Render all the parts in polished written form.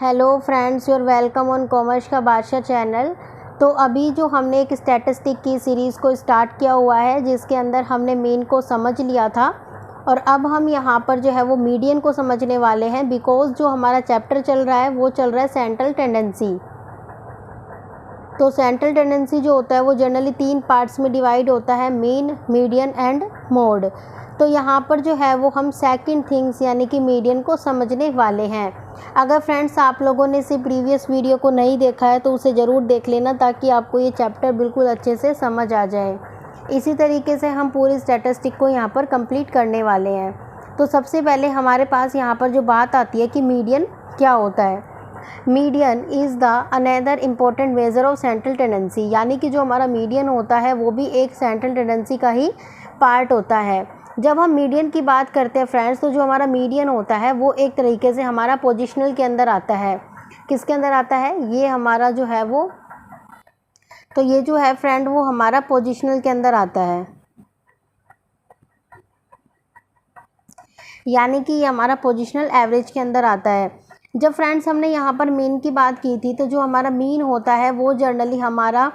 Hello friends, your welcome on commerce का बादशाह channel. तो अभी जो हमने एक स्टैटिस्टिक की सीरीज़ को स्टार्ट किया हुआ है, जिसके अंदर हमने मीन को समझ लिया था और अब हम यहाँ पर जो है वो मीडियन को समझने वाले हैं। बिकॉज जो हमारा चैप्टर चल रहा है वो चल रहा है सेंट्रल टेंडेंसी। तो सेंट्रल टेंडेंसी जो होता है वो जनरली 3 पार्ट्स में डिवाइड होता है, मीन, मीडियन एंड मोड। तो यहाँ पर जो है वो हम सेकंड थिंग्स यानी कि मीडियन को समझने वाले हैं। अगर फ्रेंड्स आप लोगों ने इसे प्रीवियस वीडियो को नहीं देखा है तो उसे ज़रूर देख लेना, ताकि आपको ये चैप्टर बिल्कुल अच्छे से समझ आ जाए। इसी तरीके से हम पूरी स्टैटिस्टिक को यहाँ पर कंप्लीट करने वाले हैं। तो सबसे पहले हमारे पास यहाँ पर जो बात आती है कि मीडियन क्या होता है। Median is the another important measure of central tendency, यानी कि जो हमारा मीडियन होता है वो भी एक सेंट्रल टेंडेंसी का ही पार्ट होता है। जब हम मीडियन की बात करते हैं फ्रेंड्स, तो जो हमारा मीडियन होता है वो एक तरीके से हमारा पोजिशनल के अंदर आता है। किसके अंदर आता है? ये हमारा जो है वो, तो ये जो है फ्रेंड वो हमारा पोजिशनल के अंदर आता है, यानी कि ये हमारा पोजिशनल एवरेज के अंदर आता है। जब फ्रेंड्स हमने यहाँ पर मीन की बात की थी, तो जो हमारा मीन होता है वो जनरली हमारा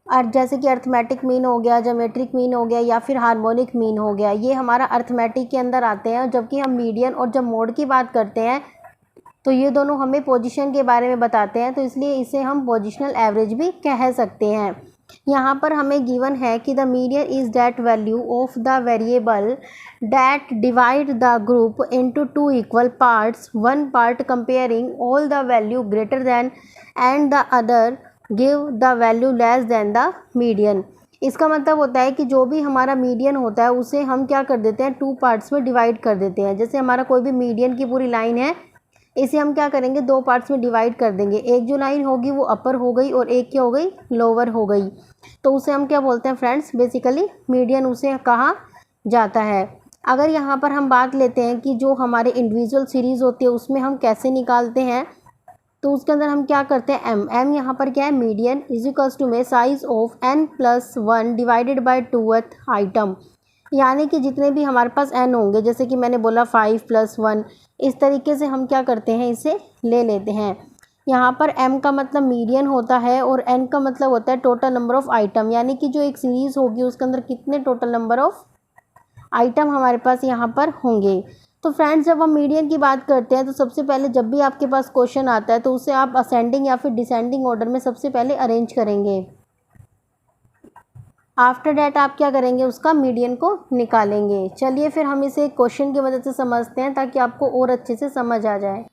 जैसे कि अर्थमेटिक मीन हो गया, ज्योमेट्रिक मीन हो गया या फिर हार्मोनिक मीन हो गया, ये हमारा अर्थमेटिक के अंदर आते हैं। जबकि हम मीडियन और जब मोड की बात करते हैं तो ये दोनों हमें पोजीशन के बारे में बताते हैं, तो इसलिए इसे हम पोजिशनल एवरेज भी कह सकते हैं। यहाँ पर हमें गिवन है कि the median is that value of the variable that divide the group into 2 equal parts, one part comparing all the value greater than and the other give the value less than the median. इसका मतलब होता है कि जो भी हमारा median होता है उसे हम क्या कर देते हैं, 2 पार्ट्स में डिवाइड कर देते हैं। जैसे हमारा कोई भी मीडियन की पूरी लाइन है, इसे हम क्या करेंगे, 2 पार्ट्स में डिवाइड कर देंगे। एक जो लाइन होगी वो अपर हो गई और एक क्या हो गई, लोअर हो गई। तो उसे हम क्या बोलते हैं फ्रेंड्स, बेसिकली मीडियन उसे कहा जाता है। अगर यहाँ पर हम बात लेते हैं कि जो हमारे इंडिविजुअल सीरीज़ होती है उसमें हम कैसे निकालते हैं, तो उसके अंदर हम क्या करते हैं, एम यहाँ पर क्या है, मीडियन इज इक्वल्स टू में size of n+1 divided by 2th item, यानी कि जितने भी हमारे पास n होंगे, जैसे कि मैंने बोला 5+1, इस तरीके से हम क्या करते हैं, इसे ले लेते हैं। यहाँ पर m का मतलब मीडियन होता है और n का मतलब होता है टोटल नंबर ऑफ आइटम, यानी कि जो एक सीरीज़ होगी उसके अंदर कितने टोटल नंबर ऑफ आइटम हमारे पास यहाँ पर होंगे। तो फ्रेंड्स जब हम मीडियन की बात करते हैं तो सबसे पहले जब भी आपके पास क्वेश्चन आता है तो उसे आप असेंडिंग या फिर डिसेंडिंग ऑर्डर में सबसे पहले अरेंज करेंगे। आफ्टर डैट आप क्या करेंगे, उसका मीडियन को निकालेंगे। चलिए फिर हम इसे क्वेश्चन की मदद से समझते हैं ताकि आपको और अच्छे से समझ आ जाए।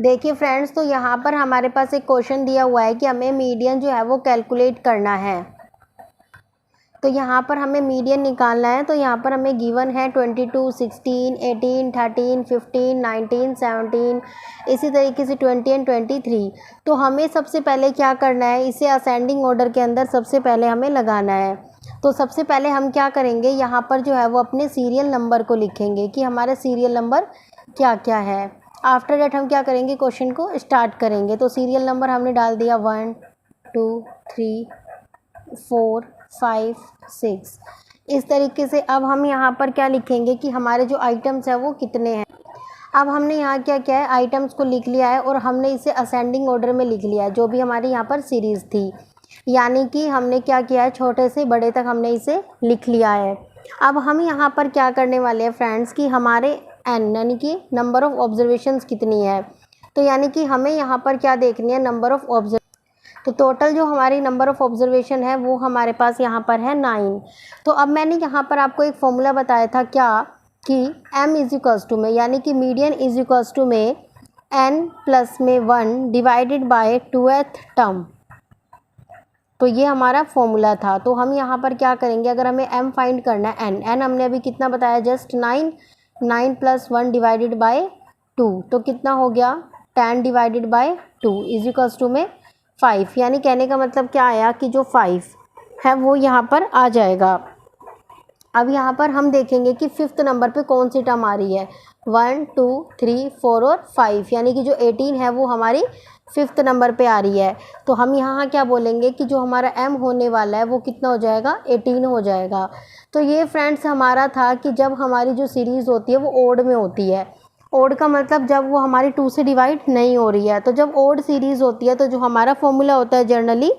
देखिए फ्रेंड्स, तो यहाँ पर हमारे पास एक क्वेश्चन दिया हुआ है कि हमें मीडियन जो है वो कैलकुलेट करना है। तो यहाँ पर हमें मीडियन निकालना है। तो यहाँ पर हमें गिवन है 22, 16, 18, 13, 15, 19, 17, इसी तरीके से 20 एंड 23। तो हमें सबसे पहले क्या करना है, इसे असेंडिंग ऑर्डर के अंदर सबसे पहले हमें लगाना है। तो सबसे पहले हम क्या करेंगे, यहाँ पर जो है वो अपने सीरियल नंबर को लिखेंगे कि हमारे सीरियल नंबर क्या क्या है। आफ्टर डेट हम क्या करेंगे, क्वेश्चन को स्टार्ट करेंगे। तो सीरियल नंबर हमने डाल दिया 1, 2, 3, 4, 5, 6। इस तरीके से अब हम यहाँ पर क्या लिखेंगे कि हमारे जो आइटम्स हैं वो कितने हैं। अब हमने यहाँ क्या किया है, आइटम्स को लिख लिया है और हमने इसे असेंडिंग ऑर्डर में लिख लिया है, जो भी हमारी यहाँ पर सीरीज़ थी। यानी कि हमने क्या किया है, छोटे से बड़े तक हमने इसे लिख लिया है। अब हम यहाँ पर क्या करने वाले हैं फ्रेंड्स कि हमारे n यानी कि नंबर ऑफ़ ऑब्जर्वेशंस कितनी है। तो यानी कि हमें यहाँ पर क्या देखनी है, नंबर ऑफ़ ऑब्जर्वेशन। तो टोटल जो हमारी नंबर ऑफ़ ऑब्जर्वेशन है वो हमारे पास यहाँ पर है 9। तो अब मैंने यहाँ पर आपको एक फॉर्मूला बताया था क्या, कि m इज इक्वल्स टू में, यानी कि मीडियन इज इक्वल्स टू में n+1 divided by 2th term. तो ये हमारा फॉर्मूला था। तो हम यहाँ पर क्या करेंगे, अगर हमें m फाइंड करना है, n हमने अभी कितना बताया, जस्ट 9, 9+1 डिवाइडेड बाय 2, तो कितना हो गया, 10 divided by 2 is equals to में 5। यानी कहने का मतलब क्या आया कि जो 5 है वो यहाँ पर आ जाएगा। अब यहाँ पर हम देखेंगे कि 5th नंबर पे कौन सी टर्म आ रही है, 1, 2, 3, 4 और 5, यानी कि जो 18 है वो हमारी 5th नंबर पे आ रही है। तो हम यहाँ क्या बोलेंगे कि जो हमारा m होने वाला है वो कितना हो जाएगा, 18 हो जाएगा। तो ये फ्रेंड्स हमारा था कि जब हमारी जो सीरीज़ होती है वो ओड में होती है। ओड का मतलब जब वो हमारी 2 से डिवाइड नहीं हो रही है। तो जब ओड सीरीज़ होती है तो जो हमारा फॉर्मूला होता है जनरली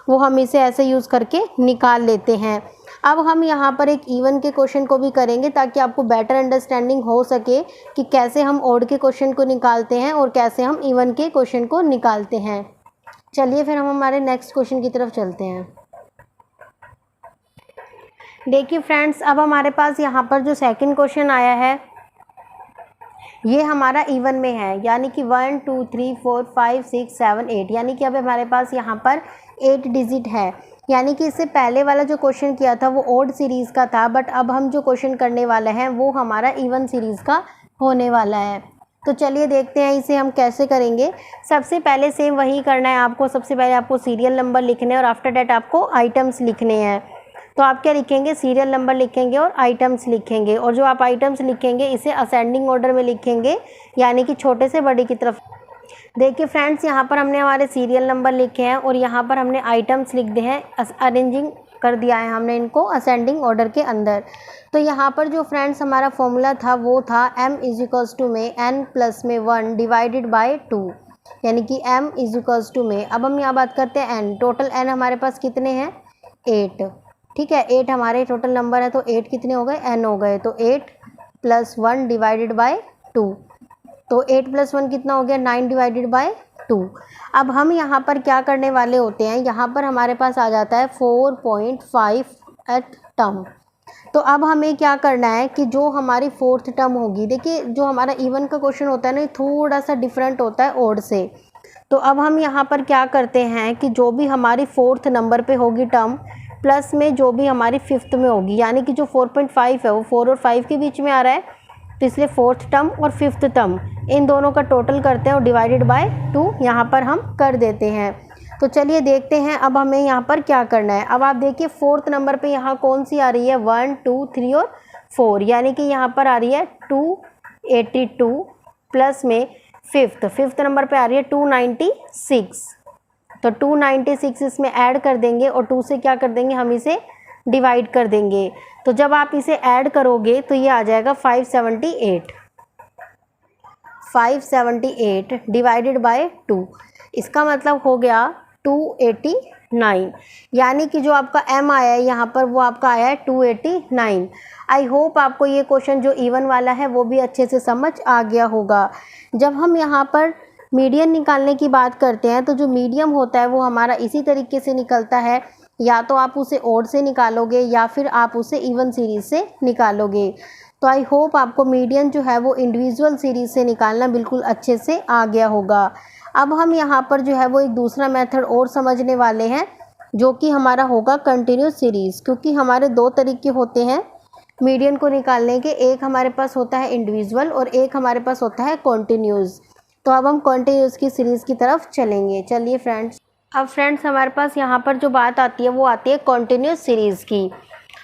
वो हम इसे ऐसे यूज़ करके निकाल लेते हैं। अब हम यहाँ पर एक इवन के क्वेश्चन को भी करेंगे ताकि आपको बेटर अंडरस्टैंडिंग हो सके कि कैसे हम ओड के क्वेश्चन को निकालते हैं और कैसे हम इवन के क्वेश्चन को निकालते हैं। चलिए फिर हम हमारे नेक्स्ट क्वेश्चन की तरफ चलते हैं। देखिए फ्रेंड्स, अब हमारे पास यहाँ पर जो सेकंड क्वेश्चन आया है ये हमारा इवन में है, यानी कि 1 2 3 4 5 6 7 8, यानी कि अब हमारे पास यहाँ पर 8 डिजिट है। यानी कि इससे पहले वाला जो क्वेश्चन किया था वो ओड सीरीज़ का था, बट अब हम जो क्वेश्चन करने वाले हैं वो हमारा इवन सीरीज़ का होने वाला है। तो चलिए देखते हैं इसे हम कैसे करेंगे। सबसे पहले सेम वही करना है आपको। सबसे पहले आपको सीरियल नंबर लिखने हैं और आफ्टर डैट आपको आइटम्स लिखने हैं। तो आप क्या लिखेंगे, सीरियल नंबर लिखेंगे और आइटम्स लिखेंगे, और जो आप आइटम्स लिखेंगे इसे असेंडिंग ऑर्डर में लिखेंगे, यानी कि छोटे से बड़े की तरफ। देखिए फ्रेंड्स, यहाँ पर हमने हमारे सीरियल नंबर लिखे हैं और यहाँ पर हमने आइटम्स लिख दिए हैं, अरेंजिंग कर दिया है हमने इनको असेंडिंग ऑर्डर के अंदर। तो यहाँ पर जो फ्रेंड्स हमारा फॉर्मूला था वो था m में n प्लस में 1 डिवाइडेड बाय 2, यानी कि m में, अब हम यहाँ बात करते हैं n, टोटल n हमारे पास कितने हैं 8, ठीक है। 8 हमारे टोटल नंबर है, तो 8 कितने हो गए, n हो गए। तो 8 प्लस 1 डिवाइडेड बाय 2, तो 8 प्लस 1 कितना हो गया, 9 डिवाइडेड बाय 2। अब हम यहाँ पर क्या करने वाले होते हैं, यहाँ पर हमारे पास आ जाता है 4.5 एट टर्म। तो अब हमें क्या करना है कि जो हमारी फोर्थ टर्म होगी, देखिए जो हमारा इवन का क्वेश्चन होता है ना, थोड़ा सा डिफरेंट होता है ओड से। तो अब हम यहाँ पर क्या करते हैं कि जो भी हमारी फोर्थ नंबर पे होगी टर्म, प्लस में जो भी हमारी फिफ्थ में होगी, यानी कि जो 4.5 है वो 4 और 5 के बीच में आ रहा है, तो इसलिए फोर्थ टर्म और फिफ्थ टर्म इन दोनों का टोटल करते हैं और डिवाइडेड बाय 2 यहाँ पर हम कर देते हैं। तो चलिए देखते हैं अब हमें यहाँ पर क्या करना है। अब आप देखिए फोर्थ नंबर पे यहाँ कौन सी आ रही है, 1 2 3 और 4, यानी कि यहाँ पर आ रही है 282 प्लस में फिफ्थ नंबर पे आ रही है 296। तो 296 इसमें ऐड कर देंगे और 2 से क्या कर देंगे, हम इसे डिवाइड कर देंगे। तो जब आप इसे ऐड करोगे तो ये आ जाएगा 578 डिवाइडेड बाय 2, इसका मतलब हो गया 289, यानी कि जो आपका m आया है यहाँ पर वो आपका आया है 289। आई होप आपको ये क्वेश्चन जो इवन वाला है वो भी अच्छे से समझ आ गया होगा। जब हम यहाँ पर मीडियन निकालने की बात करते हैं तो जो मीडियम होता है वो हमारा इसी तरीके से निकलता है, या तो आप उसे ओड से निकालोगे या फिर आप उसे इवन सीरीज़ से निकालोगे। तो आई होप आपको मीडियन जो है वो इंडिविजुअल सीरीज़ से निकालना बिल्कुल अच्छे से आ गया होगा। अब हम यहाँ पर जो है वो एक दूसरा मेथड और समझने वाले हैं, जो कि हमारा होगा कंटिन्यूस सीरीज़, क्योंकि हमारे दो तरीके होते हैं मीडियन को निकालने के, एक हमारे पास होता है इंडिविजुअल और एक हमारे पास होता है कॉन्टिन्यूस। तो अब हम कॉन्टिन्यूस की सीरीज़ की तरफ चलेंगे। चलिए फ्रेंड्स, अब फ्रेंड्स हमारे पास यहाँ पर जो बात आती है वो आती है कॉन्टिन्यूस सीरीज़ की।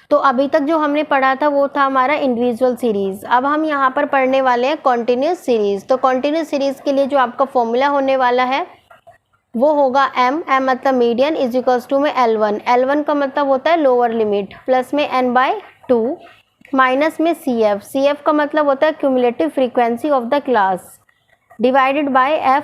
तो अभी तक जो हमने पढ़ा था वो था हमारा इंडिविजुअल सीरीज़, अब हम यहाँ पर पढ़ने वाले हैं कॉन्टिन्यूस सीरीज़। तो कॉन्टिन्यूस सीरीज़ के लिए जो आपका फॉर्मूला होने वाला है वो होगा m मतलब मीडियन इज इक्वल्स टू में L1 का मतलब होता है लोअर लिमिट, प्लस में n/2 माइनस में CF का मतलब होता है cumulative frequency of the class, divided by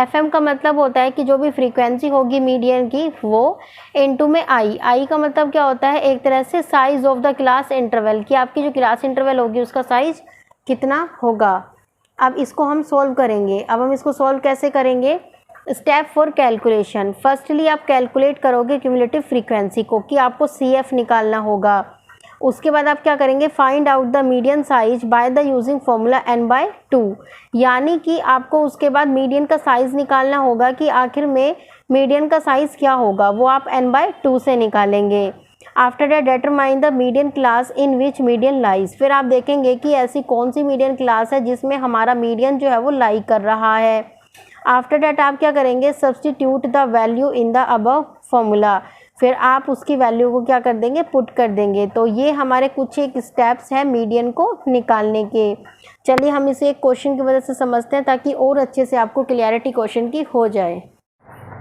FM का मतलब होता है कि जो भी फ्रीक्वेंसी होगी मीडियन की वो, इनटू में I का मतलब क्या होता है, एक तरह से size of the class interval, कि आपकी जो क्लास इंटरवल होगी उसका साइज कितना होगा। अब इसको हम सॉल्व करेंगे। अब हम इसको सॉल्व कैसे करेंगे, स्टेप फॉर कैलकुलेशन। फर्स्टली आप कैलकुलेट करोगे क्यूमुलेटिव फ्रीक्वेंसी को, कि आपको CF निकालना होगा। उसके बाद आप क्या करेंगे, find out the median size by the using formula n/2, यानी कि आपको उसके बाद मीडियन का साइज़ निकालना होगा कि आखिर में मीडियन का साइज़ क्या होगा, वो आप n/2 से निकालेंगे। After that determine the median class in which median lies, फिर आप देखेंगे कि ऐसी कौन सी मीडियन क्लास है जिसमें हमारा मीडियन जो है वो लाई कर रहा है। आफ्टर दैट आप क्या करेंगे, substitute the value in the above formula, फिर आप उसकी वैल्यू को क्या कर देंगे, पुट कर देंगे। तो ये हमारे कुछ एक स्टेप्स हैं मीडियन को निकालने के। चलिए हम इसे एक क्वेश्चन की वजह से समझते हैं ताकि और अच्छे से आपको क्लियरिटी क्वेश्चन की हो जाए।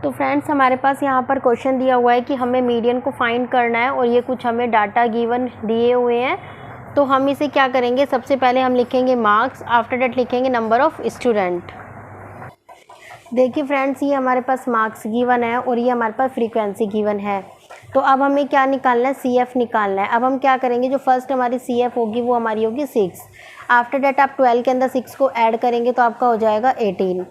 तो फ्रेंड्स हमारे पास यहाँ पर क्वेश्चन दिया हुआ है कि हमें मीडियन को फाइंड करना है और ये कुछ हमें डाटा गिवन दिए हुए हैं। तो हम इसे क्या करेंगे, सबसे पहले हम लिखेंगे मार्क्स, आफ्टर दैट लिखेंगे नंबर ऑफ़ स्टूडेंट। देखिए फ्रेंड्स, ये हमारे पास मार्क्स गिवन है और ये हमारे पास फ्रीक्वेंसी गिवन है। तो अब हमें क्या निकालना है, CF निकालना है। अब हम क्या करेंगे, जो फर्स्ट हमारी CF होगी वो हमारी होगी 6। आफ्टर डेट आप 12 के अंदर 6 को ऐड करेंगे तो आपका हो जाएगा 18।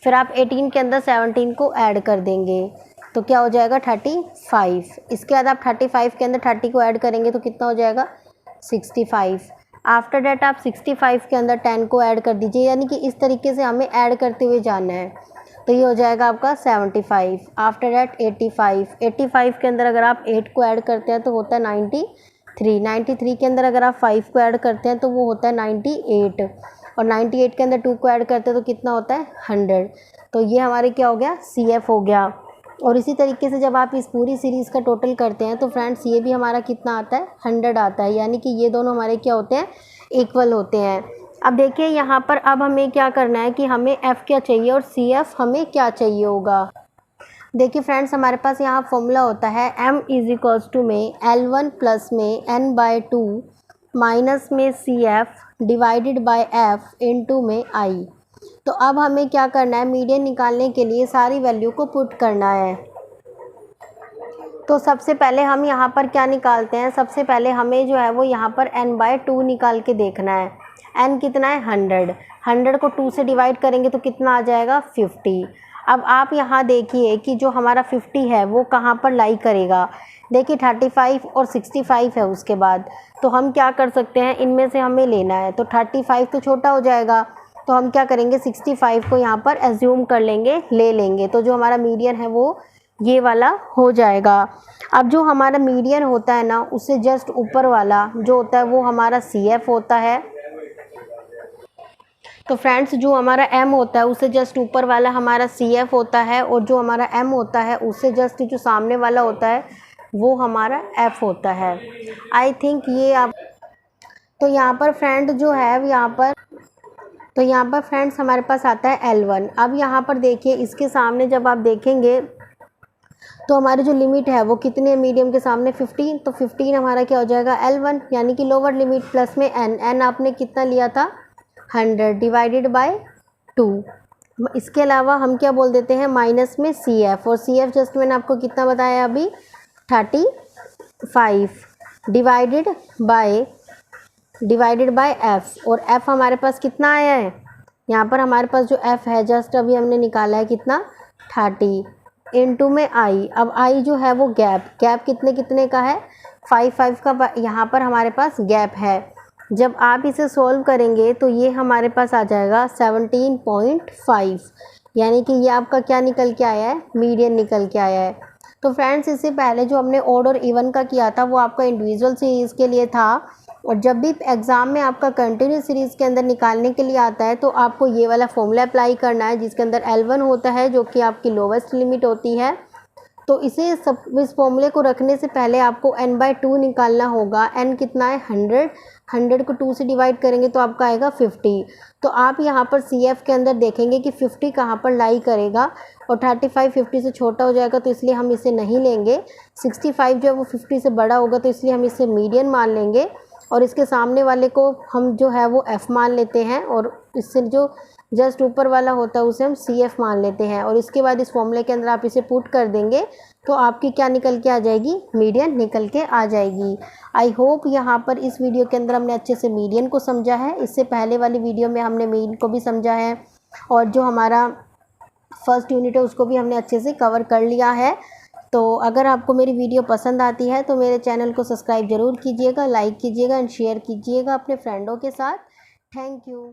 फिर आप 18 के अंदर 17 को ऐड कर देंगे तो क्या हो जाएगा 35। इसके बाद आप 35 के अंदर 30 को ऐड करेंगे तो कितना हो जाएगा 65। आफ्टर डेट आप 65 के अंदर 10 को ऐड कर दीजिए, यानी कि इस तरीके से हमें ऐड करते हुए जाना है। तो ये हो जाएगा आपका 75। आफ्टर डेट 85 के अंदर अगर आप 8 को ऐड करते हैं तो होता है 93 के अंदर अगर आप 5 को ऐड करते हैं तो वो होता है 98, और 98 के अंदर 2 को ऐड करते हैं तो कितना होता है 100। तो ये हमारे क्या हो गया, CF हो गया। और इसी तरीके से जब आप इस पूरी सीरीज़ का टोटल करते हैं तो फ्रेंड्स ये भी हमारा कितना आता है 100 आता है, यानी कि ये दोनों हमारे क्या होते हैं, इक्वल होते हैं। अब देखिए यहाँ पर अब हमें क्या करना है कि हमें F क्या चाहिए और CF हमें क्या चाहिए होगा। देखिए फ्रेंड्स, हमारे पास यहाँ फॉर्मूला होता है M = में L1 प्लस में n/2 माइनस में CF divided by F into में I। तो अब हमें क्या करना है, मीडियन निकालने के लिए सारी वैल्यू को पुट करना है। तो सबसे पहले हम यहाँ पर क्या निकालते हैं, सबसे पहले हमें जो है वो यहाँ पर n/2 निकाल के देखना है। n कितना है 100 को 2 से डिवाइड करेंगे तो कितना आ जाएगा 50। अब आप यहाँ देखिए कि जो हमारा 50 है वो कहाँ पर लाई करेगा। देखिए 35 और 65 है उसके बाद, तो हम क्या कर सकते हैं, इनमें से हमें लेना है। तो 35 तो छोटा हो जाएगा, तो हम क्या करेंगे 65 को यहाँ पर एज्यूम कर लेंगे, ले लेंगे। तो जो हमारा मीडियन है वो ये वाला हो जाएगा। अब जो हमारा मीडियन होता है ना, उससे जस्ट ऊपर वाला जो होता है वो हमारा CF होता है। तो फ्रेंड्स, जो हमारा M होता है उससे जस्ट ऊपर वाला हमारा CF होता है, और जो हमारा M होता है उससे जस्ट जो सामने वाला होता है वो हमारा F होता है। आई थिंक ये आप, तो यहाँ पर फ्रेंड जो है यहाँ पर फ्रेंड्स हमारे पास आता है L1। अब यहाँ पर देखिए इसके सामने जब आप देखेंगे तो हमारी जो लिमिट है वो कितने, मीडियम के सामने 15, तो 15 हमारा क्या हो जाएगा L1, यानी कि लोअर लिमिट प्लस में n आपने कितना लिया था 100 डिवाइडेड बाय 2। इसके अलावा हम क्या बोल देते हैं माइनस में CF, और CF जस्ट मैंने आपको कितना बताया अभी 35 डिवाइडेड बाय F, और F हमारे पास कितना आया है, यहाँ पर हमारे पास जो F है जस्ट अभी हमने निकाला है कितना 30 इनटू में I। अब I जो है वो गैप कितने का है 5 का यहाँ पर हमारे पास गैप है। जब आप इसे सॉल्व करेंगे तो ये हमारे पास आ जाएगा 17.5, यानी कि ये आपका क्या निकल के आया है, मीडियन निकल के आया है। तो फ्रेंड्स, इससे पहले जो हमने ऑड और इवन का किया था वो आपका इंडिविजुअल सीरीज़ के लिए था, और जब भी एग्ज़ाम में आपका कंटिन्यूस सीरीज़ के अंदर निकालने के लिए आता है तो आपको ये वाला फॉर्मूला अप्लाई करना है, जिसके अंदर L1 होता है जो कि आपकी लोवेस्ट लिमिट होती है। तो इस फॉर्मूले को रखने से पहले आपको n/2 निकालना होगा। n कितना है 100 को 2 से डिवाइड करेंगे तो आपका आएगा 50। तो आप यहाँ पर CF के अंदर देखेंगे कि 50 कहाँ पर लाई करेगा, और 35 50 से छोटा हो जाएगा तो इसलिए हम इसे नहीं लेंगे। 65 जो है वो 50 से बड़ा होगा तो इसलिए हम इसे मीडियन मान लेंगे, और इसके सामने वाले को हम जो है वो F मान लेते हैं, और इससे जो जस्ट ऊपर वाला होता है उसे हम CF मान लेते हैं। और इसके बाद इस फॉर्मूले के अंदर आप इसे पुट कर देंगे तो आपकी क्या निकल के आ जाएगी, मीडियन निकल के आ जाएगी। आई होप यहाँ पर इस वीडियो के अंदर हमने अच्छे से मीडियन को समझा है। इससे पहले वाली वीडियो में हमने मीन को भी समझा है, और जो हमारा फर्स्ट यूनिट है उसको भी हमने अच्छे से कवर कर लिया है। तो अगर आपको मेरी वीडियो पसंद आती है तो मेरे चैनल को सब्सक्राइब ज़रूर कीजिएगा, लाइक कीजिएगा एंड शेयर कीजिएगा अपने फ्रेंडों के साथ। Thank you.